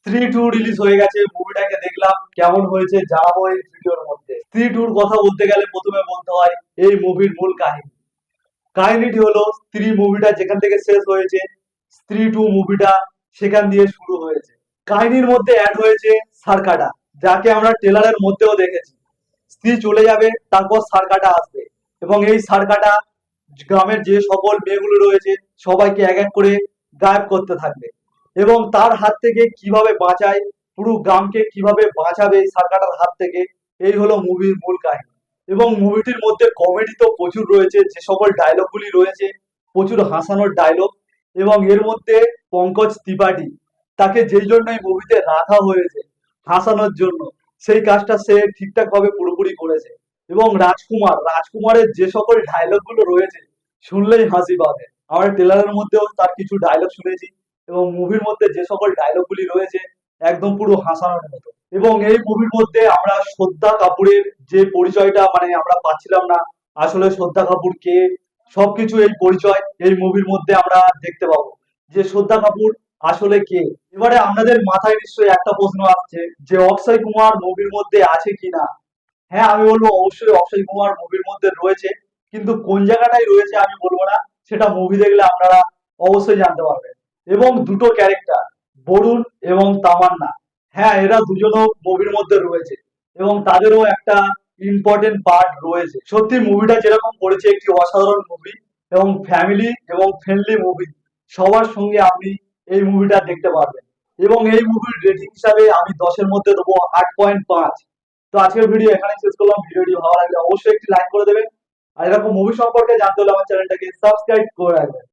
স্ত্রী to release হয়ে গেছে, মুভিটাকে দেখলাম, কেমন হয়েছে জানাবো এই ভিডিওর মধ্যে। স্ত্রী টুর কথা বলতে গেলে প্রথমে বলতে হয় এই মুভির মূল কাহিনী। কাহিনীটি হলো স্ত্রী মুভিটা যেখান থেকে শেষ হয়েছে, স্ত্রী টু মুভিটা সেখান দিয়ে শুরু হয়েছে। কাহিনীর মধ্যে অ্যাড হয়েছে সারকাটা, যাকে আমরা ট্রেলারের মধ্যেও দেখেছি। স্ত্রী চলে যাবে, তারপর সারকাটা আসবে, এবং এই সারকাটা গ্রামের যে সকল মেয়েগুলো রয়েছে সবাইকে এক এক করে গায়েব করতে থাকবে, এবং তার হাত থেকে কিভাবে বাঁচায়, পুরো গ্রামকে কিভাবে বাঁচাবে এই সারকাটার হাত থেকে, এই হলো মুভির মূল কাহিনী। এবং মুভিটির মধ্যে কমেডি তো প্রচুর রয়েছে, যে সকল ডায়লগগুলি রয়েছে প্রচুর হাসানোর ডায়লগ। এবং এর মধ্যে পঙ্কজ ত্রিপাঠী, তাকে যেই জন্য এই মুভিতে রাখা হয়েছে হাসানোর জন্য, সেই কাজটা সে ঠিকঠাক ভাবে পুরোপুরি করেছে। এবং রাজকুমারের যে সকল ডায়লগ গুলো রয়েছে শুনলেই হাসি পাবে। আমরা ট্রেলারের মধ্যেও তার কিছু ডায়লগ শুনেছি, এবং মুভির মধ্যে যে সকল ডায়লগ গুলি রয়েছে একদম পুরো হাসানোর মতো। এবং এই মুভির মধ্যে আমরা শ্রদ্ধা কাপুরের যে পরিচয়টা মানে আমরা পাচ্ছিলাম না, আসলে শ্রদ্ধা কাপুর কে, সবকিছু এই পরিচয় এই মুভির মধ্যে আমরা দেখতে পাবো, যে শ্রদ্ধা কাপুর আসলে কে। এবারে আপনাদের মাথায় নিশ্চয়ই একটা প্রশ্ন আসছে যে অক্ষয় কুমার মুভির মধ্যে আছে কিনা। হ্যাঁ, আমি বলবো অবশ্যই অক্ষয় কুমার মুভির মধ্যে রয়েছে, কিন্তু কোন জায়গাটায় রয়েছে আমি বলবো না, সেটা মুভি দেখলে আপনারা অবশ্যই জানতে পারবেন। এবং দুটো ক্যারেক্টার, বরুণ এবং তামান্না, হ্যাঁ এরা দুজনও মুভির মধ্যে রয়েছে, এবং তাদেরও একটা ইম্পর্টেন্ট পার্ট রয়েছে। সত্যি মুভিটা যেরকম করেছে একটি অসাধারণ মুভি, এবং ফ্যামিলি এবং ফ্রেন্ডলি মুভি, সবার সঙ্গে আপনি এই মুভিটা দেখতে পারবেন। এবং এই মুভির রেটিং হিসাবে আমি 10-এর মধ্যে দেবো 8.5। তো আজকের ভিডিও এখানে শেষ করলাম। ভিডিওটি ভালো লাগলে অবশ্যই একটি লাইক করে দেবেন, আর এরকম মুভি সম্পর্কে জানতে হলে আমার চ্যানেলটাকে সাবস্ক্রাইব করে রাখবেন।